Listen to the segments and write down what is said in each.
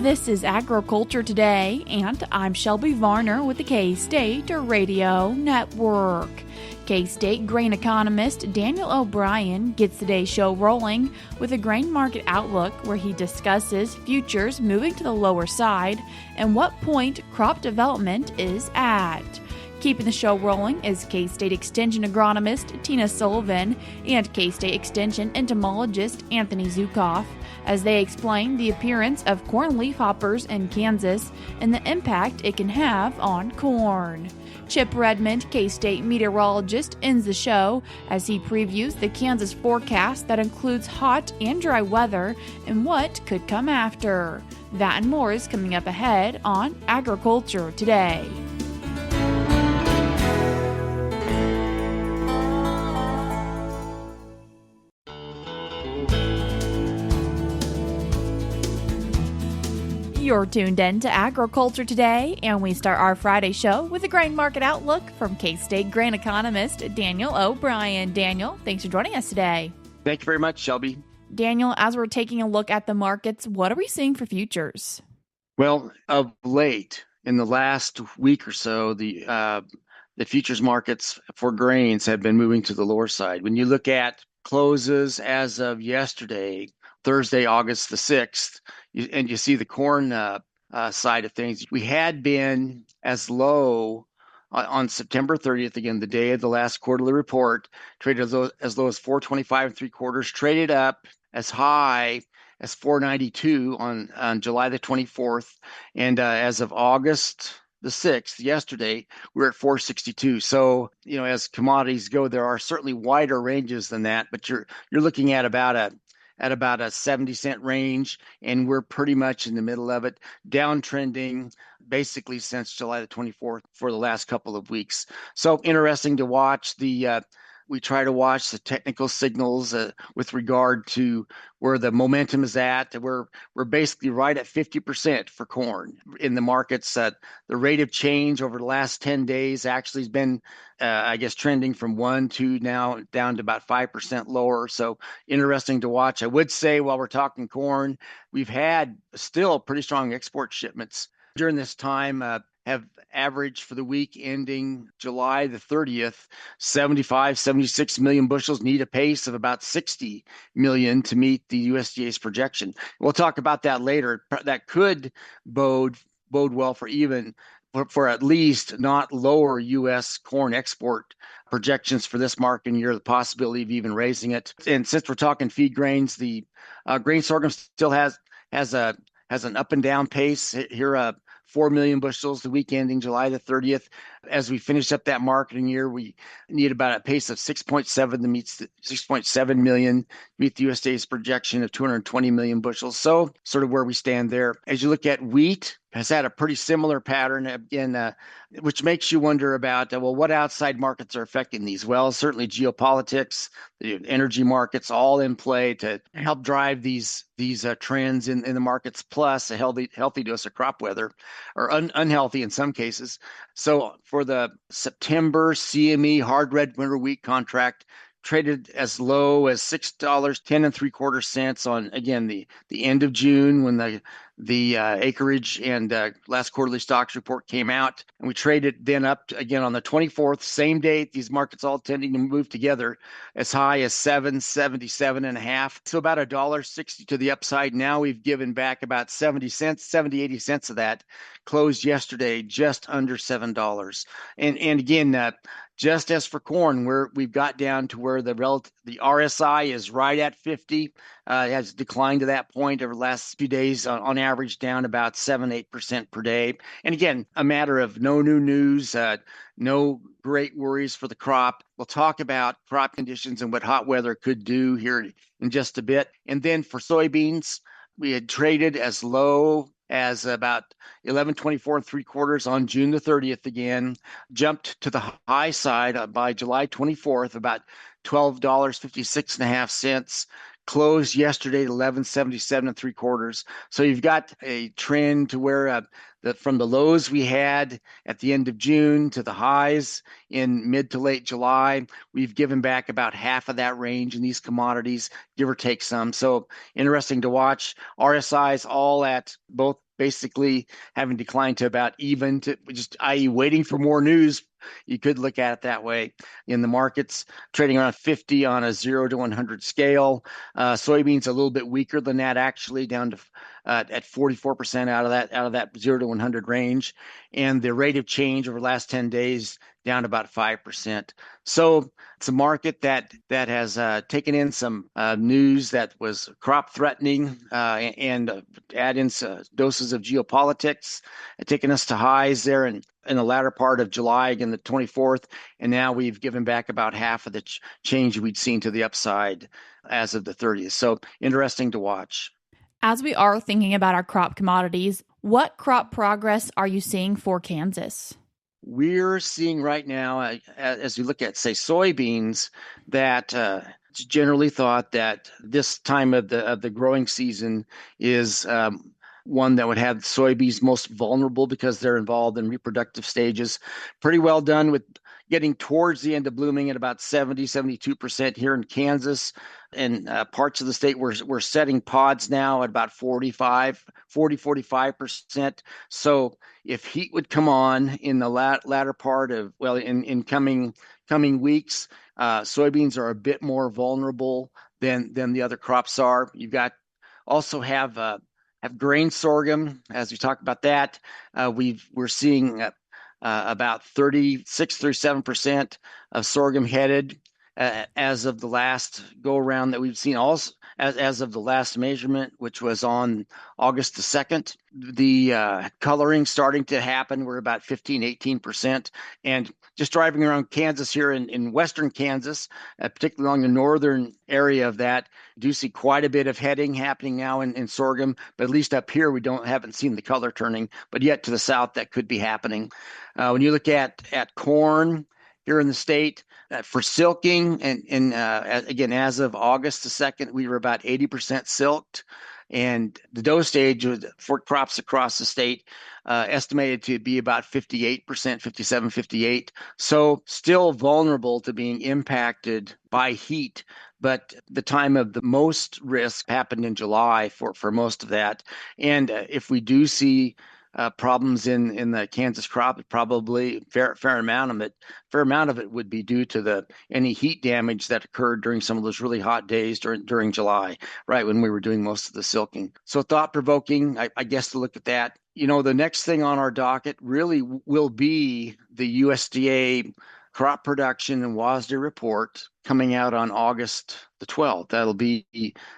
This is Agriculture Today, and I'm Shelby Varner with the K-State Radio Network. K-State grain economist Daniel O'Brien gets today's show rolling with a grain market outlook where he discusses futures moving to the lower side and what point crop development is at. Keeping the show rolling is K-State Extension agronomist Tina Sullivn and K-State Extension entomologist Anthony Zukoff as they explain the appearance of corn leafhoppers in Kansas and the impact it can have on corn. Chip Redmond, K-State meteorologist, ends the show as he previews the Kansas forecast that includes hot and dry weather and what could come after. That and more is coming up ahead on Agriculture Today. You're tuned in to Agriculture Today, and we start our Friday show with a grain market outlook from K-State grain economist Daniel O'Brien. Daniel, thanks for joining us today. Thank you very much, Shelby. Daniel, as we're taking a look at the markets, what are we seeing for futures? Well, of late, in the last week or so, the futures markets for grains have been moving to the lower side. When you look at closes as of yesterday, Thursday, August the 6th, and you see the corn side of things, we had been as low on September 30th, again, the day of the last quarterly report, traded as low as 425 3/4, traded up as high as 492 on July the 24th. And as of August the 6th, yesterday, we're at 462. So, as commodities go, there are certainly wider ranges than that, but you're looking at about a 70-cent range, and we're pretty much in the middle of it, downtrending basically since July the 24th for the last couple of weeks. So interesting to watch. We try to watch the technical signals with regard to where the momentum is at. We're basically right at 50% for corn in the markets. The rate of change over the last 10 days actually has been, trending from 1 to now down to about 5% lower. So interesting to watch. I would say while we're talking corn, we've had still pretty strong export shipments during this time. Have averaged for the week ending July the 30th, 76 million bushels, need a pace of about 60 million to meet the USDA's projection. We'll talk about that later. That could bode well for at least not lower U.S. corn export projections for this market year, the possibility of even raising it. And since we're talking feed grains, the grain sorghum still has an up and down pace here. 4 million bushels the week ending July the 30th. As we finish up that marketing year, we need about a pace of 6.7 to meet 6.7 million, meet the USDA's projection of 220 million bushels. So sort of where we stand there. As you look at wheat, has had a pretty similar pattern again, which makes you wonder about, what outside markets are affecting these? Well, certainly geopolitics, the energy markets, all in play to help drive these trends in the markets, plus a healthy dose of crop weather, or unhealthy in some cases. So for the September CME hard red winter wheat contract, traded as low as $6.10 3/4 on, again, the end of June when the acreage and last quarterly stocks report came out, and we traded then up again on the 24th, same date. These markets all tending to move together as high as $7.77.5, so about $1.60 to the upside. Now we've given back about 80 cents of that. Closed yesterday just under $7. And again, just as for corn, we've got down to where the RSI is right at 50. It has declined to that point over the last few days, on average down about 7-8% per day. And again, a matter of no new news, no great worries for the crop. We'll talk about crop conditions and what hot weather could do here in just a bit. And then for soybeans, we had traded as low as about 11.24 3/4 on June the 30th again, jumped to the high side by July 24th, about $12.56.5, closed yesterday at 1177 and three quarters. So you've got a trend to where from the lows we had at the end of June to the highs in mid to late July, we've given back about half of that range in these commodities, give or take some. So interesting to watch. RSI's all at both basically having declined to about even, to just i.e. waiting for more news. You could look at it that way. In the markets, trading around 50 on a 0 to 100 scale. Soybeans a little bit weaker than that, actually, down to at 44% out of that 0 to 100 range, and the rate of change over the last 10 days down about 5%. So it's a market that has taken in some news that was crop threatening, and add in doses of geopolitics, taking us to highs there in the latter part of July, again the 24th, and now we've given back about half of the change we'd seen to the upside as of the 30th. So interesting to watch. As we are thinking about our crop commodities, what crop progress are you seeing for Kansas? We're seeing right now, as we look at, say, soybeans, that it's generally thought that this time of the growing season is one that would have soybeans most vulnerable because they're involved in reproductive stages. Pretty well done with getting towards the end of blooming at about 72% here in Kansas. And parts of the state we're setting pods now at about 45%. So if heat would come on in the latter part of, well, in coming weeks, soybeans are a bit more vulnerable than the other crops are. You've got also have grain sorghum. As we talk about that, we're seeing about 36-37% of sorghum headed as of the last go around that we've seen. Also, as of the last measurement, which was on August the 2nd, the coloring starting to happen. We're about 15-18%. And just driving around Kansas here in western Kansas, particularly along the northern area of that, do see quite a bit of heading happening now in sorghum. But at least up here, we haven't seen the color turning. But yet to the south, that could be happening. When you look at corn here in the state, for silking, and again, as of August the 2nd, we were about 80% silked. And the dough stage for crops across the state estimated to be about 58%, 57, 58. So still vulnerable to being impacted by heat. But the time of the most risk happened in July for most of that. And if we do see problems in the Kansas crop, probably fair amount of it would be due to any heat damage that occurred during some of those really hot days during July, right when we were doing most of the silking. So thought provoking, I guess, to look at that. The next thing on our docket really will be the USDA crop production and WASDE report coming out on August the 12th. That'll be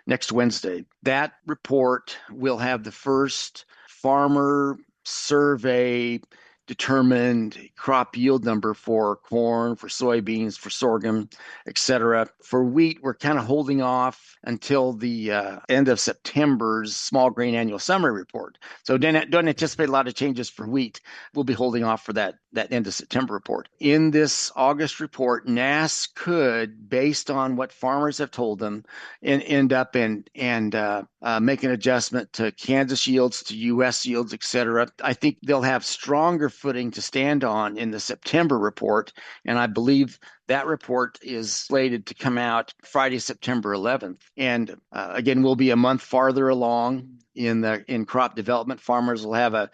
next Wednesday. That report will have the first farmer survey determined crop yield number for corn, for soybeans, for sorghum, etc. For wheat, we're kind of holding off until the end of September's small grain annual summary report. So don't anticipate a lot of changes for wheat. We'll be holding off for that end of September report. In this August report, NASS could, based on what farmers have told them, end up and make an adjustment to Kansas yields, to U.S. yields, etc. I think they'll have stronger footing to stand on in the September report, and I believe that report is slated to come out Friday, September 11th. And again, we'll be a month farther along in crop development. Farmers will have a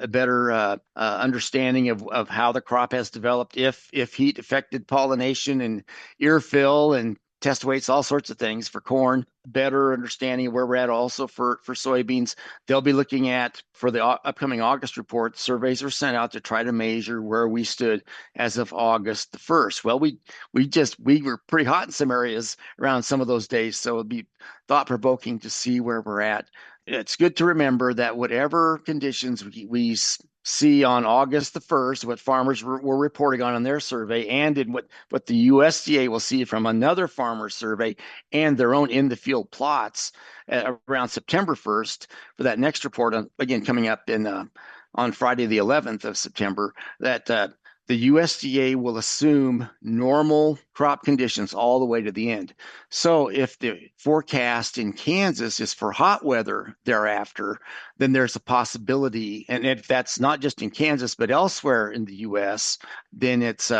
better understanding of how the crop has developed, if heat affected pollination and ear fill and test weights, all sorts of things. For corn, better understanding of where we're at. Also for soybeans, they'll be looking at, for the upcoming August report, surveys were sent out to try to measure where we stood as of August the 1st. Well, we were pretty hot in some areas around some of those days, so it'd be thought provoking to see where we're at. It's good to remember that whatever conditions we see on August the 1st, what farmers were reporting on in their survey, and in what the USDA will see from another farmer survey and their own in the field plots around September 1st for that next report, again coming up on Friday the 11th of September, that the USDA will assume normal crop conditions all the way to the end. So if the forecast in Kansas is for hot weather thereafter, then there's a possibility, and if that's not just in Kansas but elsewhere in the U.S., then it's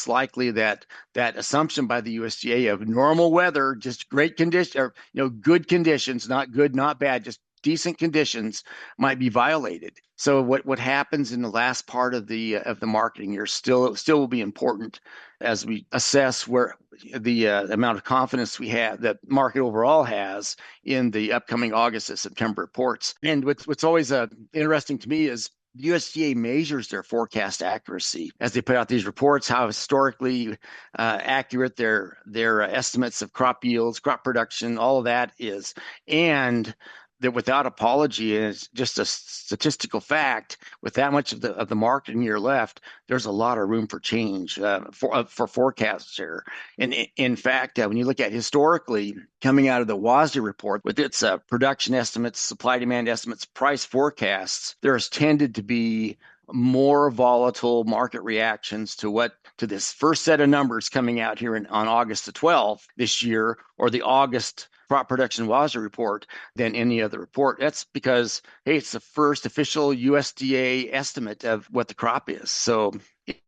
likely that that assumption by the USDA of normal weather, just great condition, or good conditions, not good, not bad, just decent conditions, might be violated. So what happens in the last part of the marketing year still will be important as we assess where the amount of confidence we have that market overall has in the upcoming August and September reports. And what's always interesting to me is the USDA measures their forecast accuracy as they put out these reports, how historically accurate their estimates of crop yields, crop production, all of that is. And that without apology, and it's just a statistical fact, with that much of the marketing year left, there's a lot of room for change for forecasts here. And in fact, when you look at historically, coming out of the WASDE report with its production estimates, supply demand estimates, price forecasts, there's tended to be more volatile market reactions to this first set of numbers coming out here on August the 12th this year, or the August crop production WASDE report, than any other report. That's because, hey, it's the first official USDA estimate of what the crop is. So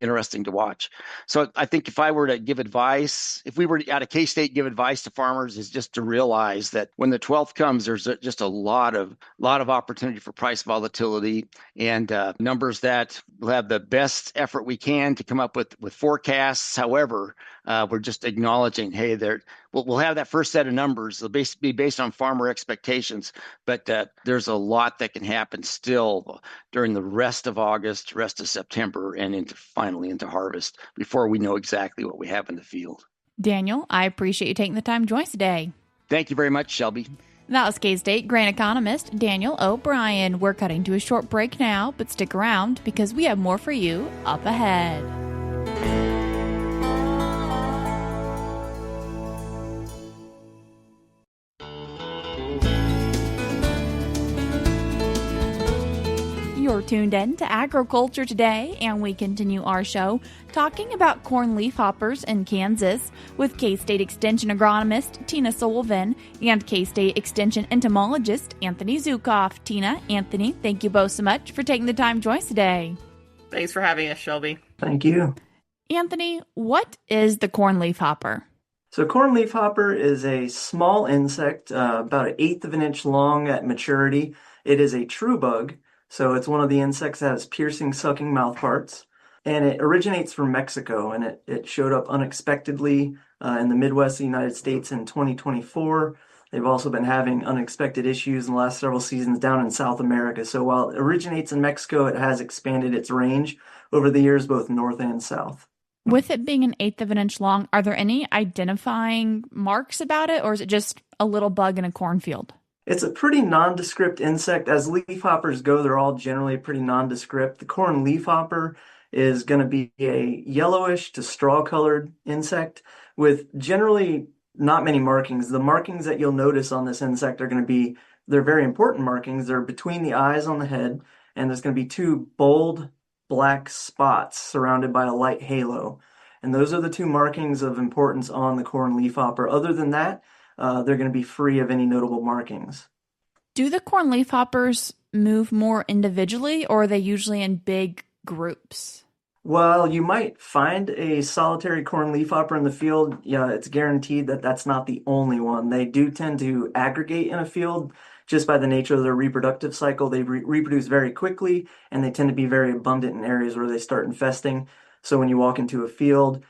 interesting to watch. So I think if I were to give advice, if we were at a K-State give advice to farmers, is just to realize that when the 12th comes, there's just a lot of opportunity for price volatility, and numbers that will have the best effort we can to come up with forecasts. However, we're just acknowledging, hey, we'll have that first set of numbers. They'll be based on farmer expectations, but there's a lot that can happen still during the rest of August, rest of September, and finally into harvest before we know exactly what we have in the field. Daniel, I appreciate you taking the time to join us today. Thank you very much, Shelby. That was K-State grain economist Daniel O'Brien. We're cutting to a short break now, but stick around because we have more for you up ahead. You're tuned in to Agriculture Today, and we continue our show talking about corn leafhoppers in Kansas with K-State Extension agronomist Tina Sullivn and K-State Extension entomologist Anthony Zukoff. Tina, Anthony, thank you both so much for taking the time to join us today. Thanks for having us, Shelby. Thank you. Anthony, what is the corn leafhopper? So corn leafhopper is a small insect, about 1/8 of an inch long at maturity. It is a true bug. So it's one of the insects that has piercing, sucking mouth parts. And it originates from Mexico, and it showed up unexpectedly in the Midwest of the United States in 2024. They've also been having unexpected issues in the last several seasons down in South America. So while it originates in Mexico, it has expanded its range over the years, both north and south. With it being 1/8 of an inch long, are there any identifying marks about it, or is it just a little bug in a cornfield? It's a pretty nondescript insect. As leafhoppers go, they're all generally pretty nondescript. The corn leafhopper is going to be a yellowish to straw-colored insect with generally not many markings. The markings that you'll notice on this insect are going to be, they're very important markings. They're between the eyes on the head, and there's going to be 2 bold black spots surrounded by a light halo. And those are the 2 markings of importance on the corn leafhopper. Other than that, they're going to be free of any notable markings. Do the corn leafhoppers move more individually, or are they usually in big groups? Well, you might find a solitary corn leafhopper in the field. Yeah, it's guaranteed that that's not the only one. They do tend to aggregate in a field just by the nature of their reproductive cycle. They reproduce very quickly, and they tend to be very abundant in areas where they start infesting. So when you walk into a field,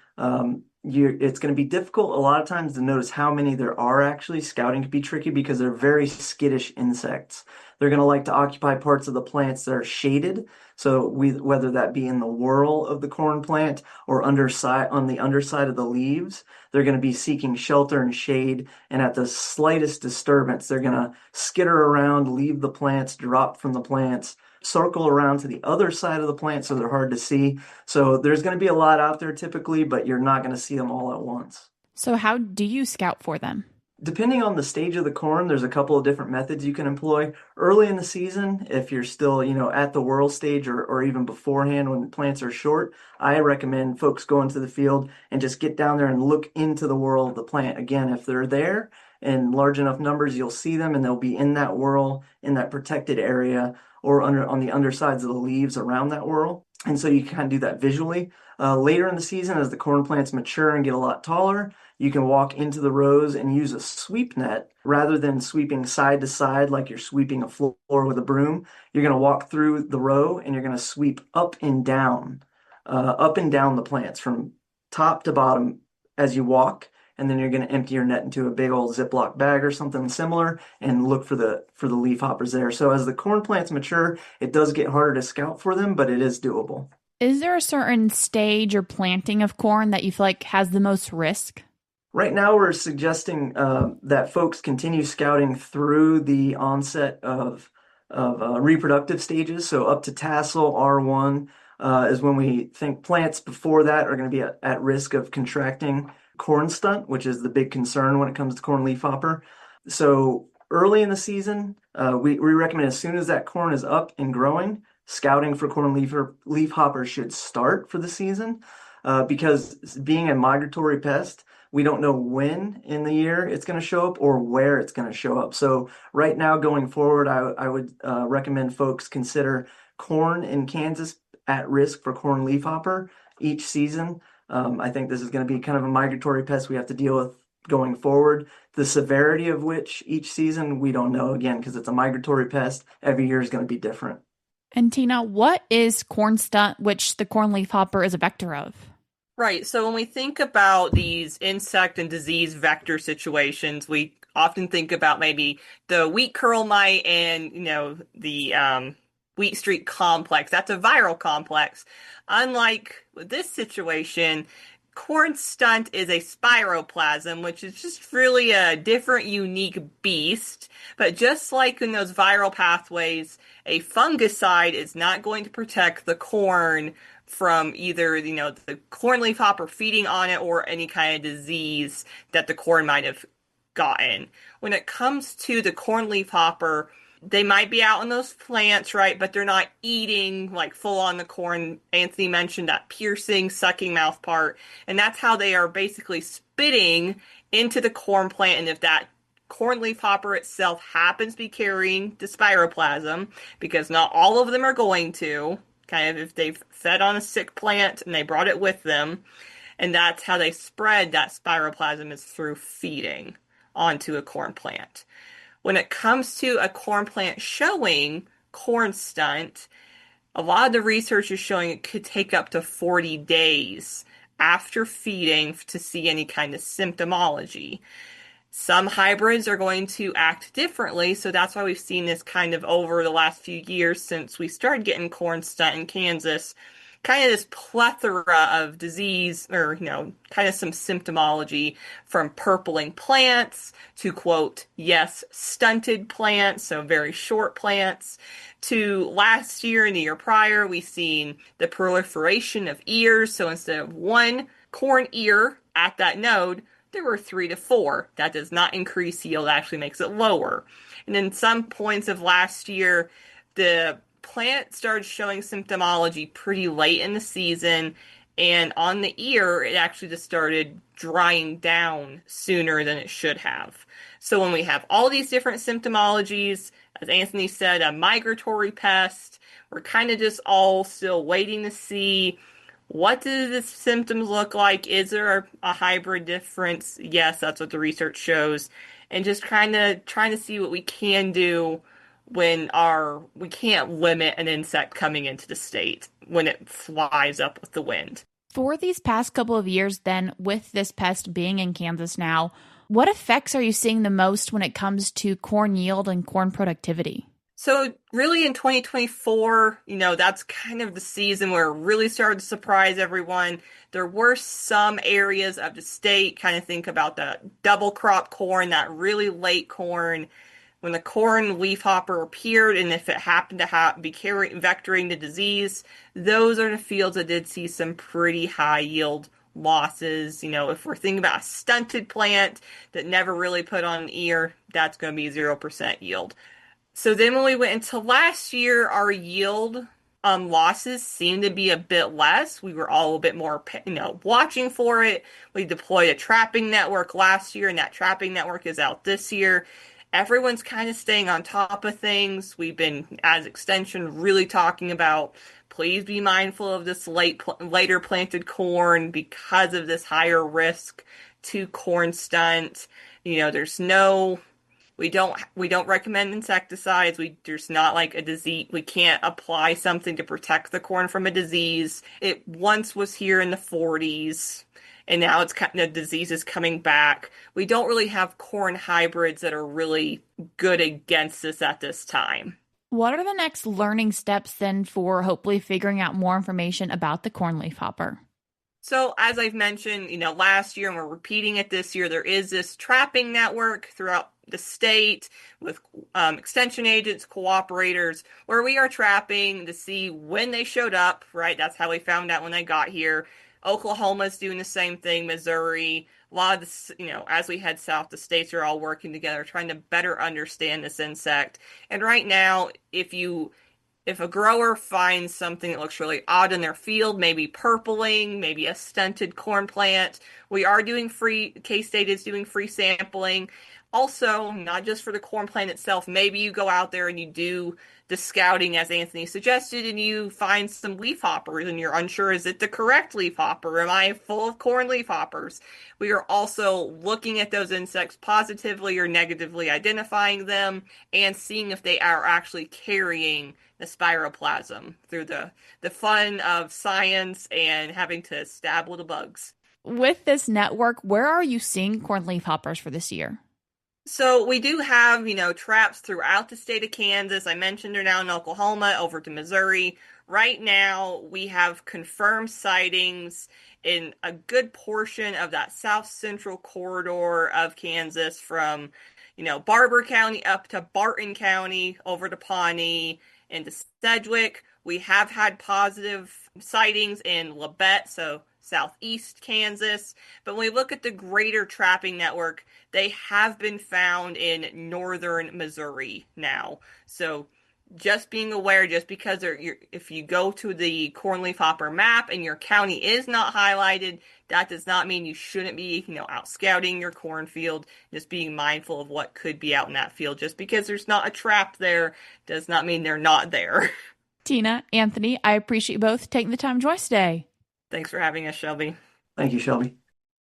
it's going to be difficult a lot of times to notice how many there are actually. Scouting can be tricky because they're very skittish insects. They're going to like to occupy parts of the plants that are shaded. So whether that be in the whorl of the corn plant or on the underside of the leaves, they're going to be seeking shelter and shade. And at the slightest disturbance, they're going to skitter around, leave the plants, drop from the plants, circle around to the other side of the plant so they're hard to see. So there's going to be a lot out there typically, but you're not going to see them all at once. So how do you scout for them? Depending on the stage of the corn, there's a couple of different methods you can employ. Early in the season, if you're still, at the whorl stage or even beforehand when plants are short, I recommend folks go into the field and just get down there and look into the whorl of the plant. Again, if they're there in large enough numbers, you'll see them and they'll be in that whorl, in that protected area, or on the undersides of the leaves around that whorl. And so you can kind of do that visually. Later in the season, as the corn plants mature and get a lot taller, you can walk into the rows and use a sweep net rather than sweeping side to side like you're sweeping a floor with a broom. You're going to walk through the row and you're going to sweep up and down the plants from top to bottom as you walk. And then you're going to empty your net into a big old Ziploc bag or something similar and look for the leaf hoppers there. So as the corn plants mature, it does get harder to scout for them, but it is doable. Is there a certain stage or planting of corn that you feel like has the most risk? Right now, we're suggesting that folks continue scouting through the onset of reproductive stages. So up to tassel R1 is when we think plants before that are going to be at risk of contracting corn stunt, which is the big concern when it comes to corn leafhopper. So early in the season, we recommend as soon as that corn is up and growing, scouting for corn leafhoppers should start for the season because being a migratory pest, we don't know when in the year it's going to show up or where it's going to show up. So right now, going forward, I would recommend folks consider corn in Kansas at risk for corn leafhopper each season. I think this is going to be kind of a migratory pest we have to deal with going forward. The severity of which each season, we don't know, again, because it's a migratory pest. Every year is going to be different. And Tina, what is corn stunt, which the corn leafhopper is a vector of? Right. So when we think about these insect and disease vector situations, we often think about maybe the wheat curl mite and, the wheat streak complex. That's a viral complex. Unlike this situation, corn stunt is a spiroplasm, which is just really a different, unique beast. But just like in those viral pathways, a fungicide is not going to protect the corn from either, the corn leafhopper feeding on it or any kind of disease that the corn might have gotten. When it comes to the corn leafhopper, they might be out on those plants, right? But they're not eating like full on the corn. Anthony mentioned that piercing, sucking mouth part. And that's how they are basically spitting into the corn plant. And if that corn leafhopper itself happens to be carrying the spiroplasm, because not all of them are going to, kind of if they've fed on a sick plant and they brought it with them, and that's how they spread that spiroplasm is through feeding onto a corn plant. When it comes to a corn plant showing corn stunt, a lot of the research is showing it could take up to 40 days after feeding to see any kind of symptomology. Some hybrids are going to act differently, so that's why we've seen this kind of over the last few years since we started getting corn stunt in Kansas, kind of this plethora of disease or, kind of some symptomology from purpling plants to, quote, yes, stunted plants, so very short plants, to last year and the year prior, we've seen the proliferation of ears. So instead of one corn ear at that node, there were 3 to 4. That does not increase yield, actually makes it lower. And then some points of last year, the plant started showing symptomology pretty late in the season, and on the ear, it actually just started drying down sooner than it should have. So when we have all these different symptomologies, as Anthony said, a migratory pest, we're kind of just all still waiting to see what do the symptoms look like? Is there a hybrid difference? Yes, that's what the research shows. And just kind of trying to see what we can do when we can't limit an insect coming into the state when it flies up with the wind. For these past couple of years, then, with this pest being in Kansas now, what effects are you seeing the most when it comes to corn yield and corn productivity? So really in 2024, that's kind of the season where it really started to surprise everyone. There were some areas of the state, kind of think about the double crop corn, that really late corn, when the corn leafhopper appeared, and if it happened to be vectoring the disease, those are the fields that did see some pretty high yield losses. If we're thinking about a stunted plant that never really put on an ear, that's going to be 0% yield. So then when we went into last year, our yield losses seemed to be a bit less. We were all a bit more, watching for it. We deployed a trapping network last year, and that trapping network is out this year. Everyone's kind of staying on top of things. We've been, as Extension, really talking about, please be mindful of this later planted corn because of this higher risk to corn stunt. There's no we don't recommend insecticides. There's not like a disease. We can't apply something to protect the corn from a disease. It once was here in the 40s, and now the disease is coming back. We don't really have corn hybrids that are really good against this at this time. What are the next learning steps then for hopefully figuring out more information about the corn leafhopper? So as I've mentioned, last year, and we're repeating it this year, there is this trapping network throughout the state with extension agents, cooperators, where we are trapping to see when they showed up, right? That's how we found out when they got here. Oklahoma's doing the same thing, Missouri. A lot of the, as we head south, the states are all working together, trying to better understand this insect. And right now, if a grower finds something that looks really odd in their field, maybe purpling, maybe a stunted corn plant, we are doing K-State is doing free sampling. Also, not just for the corn plant itself, maybe you go out there and you do the scouting as Anthony suggested and you find some leafhoppers and you're unsure, is it the correct leafhopper? Am I full of corn leafhoppers? We are also looking at those insects positively or negatively, identifying them and seeing if they are actually carrying the spiroplasm through the fun of science and having to stab little bugs. With this network, where are you seeing corn leafhoppers for this year? So we do have, traps throughout the state of Kansas. I mentioned they're now in Oklahoma, over to Missouri. Right now, we have confirmed sightings in a good portion of that south central corridor of Kansas from, Barber County up to Barton County, over to Pawnee, into Sedgwick. We have had positive sightings in Labette, so southeast Kansas. But when we look at the greater trapping network, they have been found in northern Missouri now. So just being aware, just because if you go to the corn leafhopper map and your county is not highlighted, that does not mean you shouldn't be, out scouting your cornfield. Just being mindful of what could be out in that field. Just because there's not a trap there does not mean they're not there. Tina, Anthony, I appreciate you both taking the time to join us today. Thanks for having us, Shelby. Thank you, Shelby.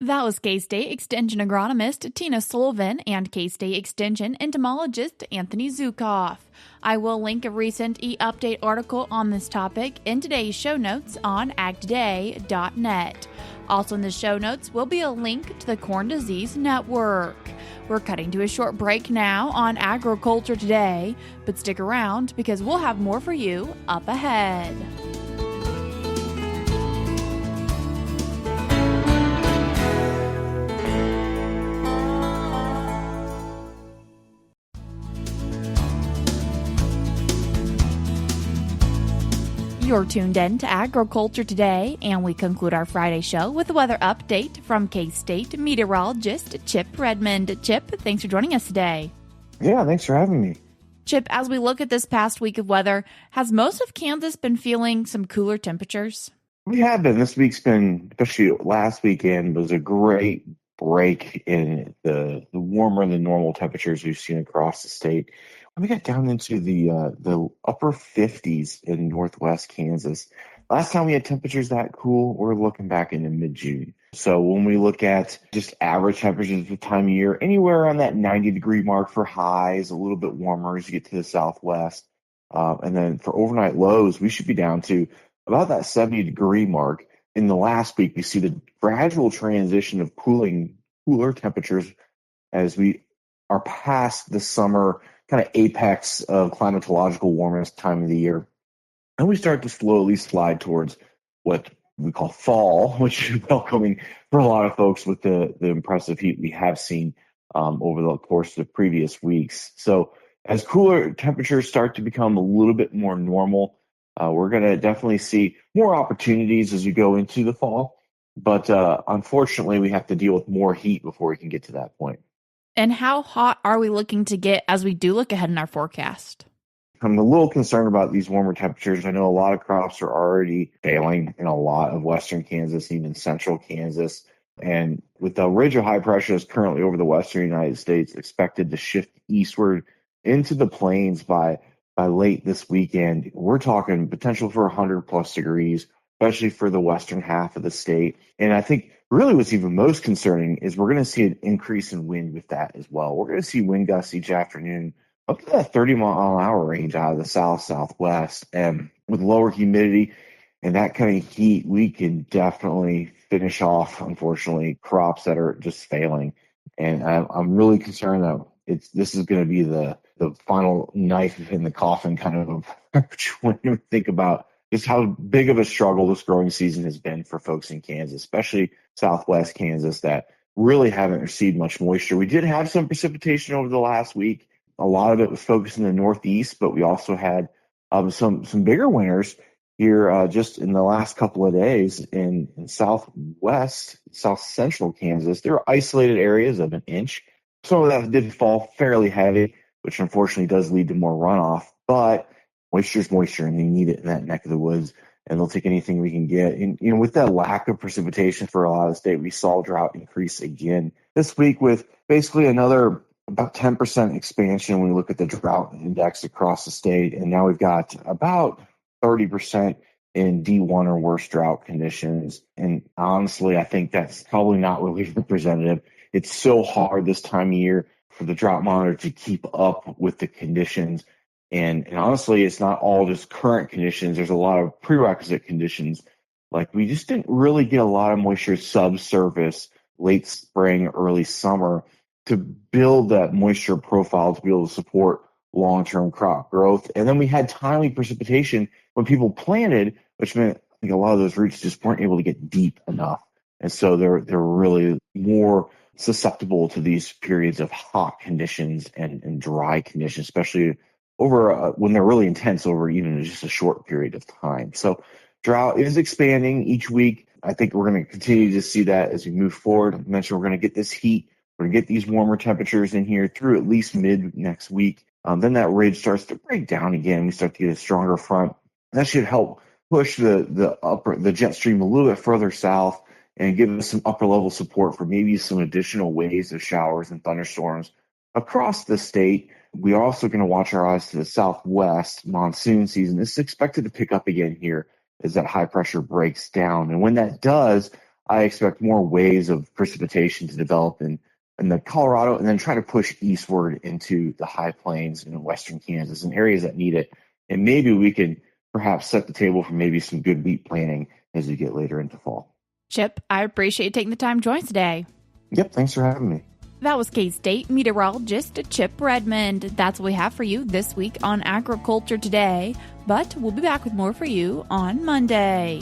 That was K-State Extension agronomist Tina Sullivn and K-State Extension entomologist Anthony Zukoff. I will link a recent e-update article on this topic in today's show notes on agtoday.net. Also in the show notes will be a link to the Corn Disease Network. We're cutting to a short break now on Agriculture Today, but stick around because we'll have more for you up ahead. You're tuned in to Agriculture Today, and we conclude our Friday show with a weather update from K-State meteorologist Chip Redmond. Chip, thanks for joining us today. Yeah, thanks for having me. Chip, as we look at this past week of weather, has most of Kansas been feeling some cooler temperatures? We have been. This week's been, especially last weekend, was a great break in the warmer than normal temperatures we've seen across the state. We got down into the upper 50s in northwest Kansas. Last time we had temperatures that cool, we're looking back into mid-June. So when we look at just average temperatures at the time of year, anywhere around that 90-degree mark for highs, a little bit warmer as you get to the southwest. And then for overnight lows, we should be down to about that 70-degree mark. In the last week, we see the gradual transition of cooler temperatures as we are past the summer kind of apex of climatological warmest time of the year. And we start to slowly slide towards what we call fall, which is welcoming for a lot of folks with the impressive heat we have seen over the course of the previous weeks. So as cooler temperatures start to become a little bit more normal, we're going to definitely see more opportunities as we go into the fall. But unfortunately, we have to deal with more heat before we can get to that point. And how hot are we looking to get as we do look ahead in our forecast? I'm a little concerned about these warmer temperatures. I know a lot of crops are already failing in a lot of western Kansas, even central Kansas. And with the ridge of high pressure that's currently over the western United States expected to shift eastward into the plains by late this weekend, we're talking potential for 100 plus degrees, especially for the western half of the state. And I think really what's even most concerning is we're going to see an increase in wind with that as well. We're going to see wind gusts each afternoon up to that 30-mile-an-hour range out of the south-southwest. And with lower humidity and that kind of heat, we can definitely finish off, unfortunately, crops that are just failing. And I'm really concerned that this is going to be the final knife in the coffin kind of approach when you think about just how big of a struggle this growing season has been for folks in Kansas, especially southwest Kansas, that really haven't received much moisture. We did have some precipitation over the last week. A lot of it was focused in the northeast, but we also had some bigger winters here just in the last couple of days in southwest, south central Kansas. There were isolated areas of an inch. Some of that did fall fairly heavy, which unfortunately does lead to more runoff. But moisture is moisture, and they need it in that neck of the woods, and they'll take anything we can get. And with that lack of precipitation for a lot of the state, we saw drought increase again this week with basically another about 10% expansion when we look at the drought index across the state. And now we've got about 30% in D1 or worse drought conditions. And honestly, I think that's probably not really representative. It's so hard this time of year for the drought monitor to keep up with the conditions. And honestly, it's not all just current conditions. There's a lot of prerequisite conditions. Like we just didn't really get a lot of moisture subsurface late spring, early summer to build that moisture profile to be able to support long-term crop growth. And then we had timely precipitation when people planted, which meant I think a lot of those roots just weren't able to get deep enough. And so they're really more susceptible to these periods of hot conditions and dry conditions, especially over when they're really intense over even just a short period of time. So drought is expanding each week. I think we're going to continue to see that as we move forward. I mentioned we're going to get this heat. We're going to get these warmer temperatures in here through at least mid next week. Then that ridge starts to break down again. We start to get a stronger front. That should help push the jet stream a little bit further south and give us some upper level support for maybe some additional waves of showers and thunderstorms across the state. We are also going to watch our eyes to the southwest monsoon season. This is expected to pick up again here as that high pressure breaks down. And when that does, I expect more waves of precipitation to develop in the Colorado and then try to push eastward into the high plains in western Kansas and areas that need it. And maybe we can perhaps set the table for maybe some good wheat planting as we get later into fall. Chip, I appreciate you taking the time to join us today. Yep, thanks for having me. That was K-State meteorologist Chip Redmond. That's what we have for you this week on Agriculture Today, but we'll be back with more for you on Monday.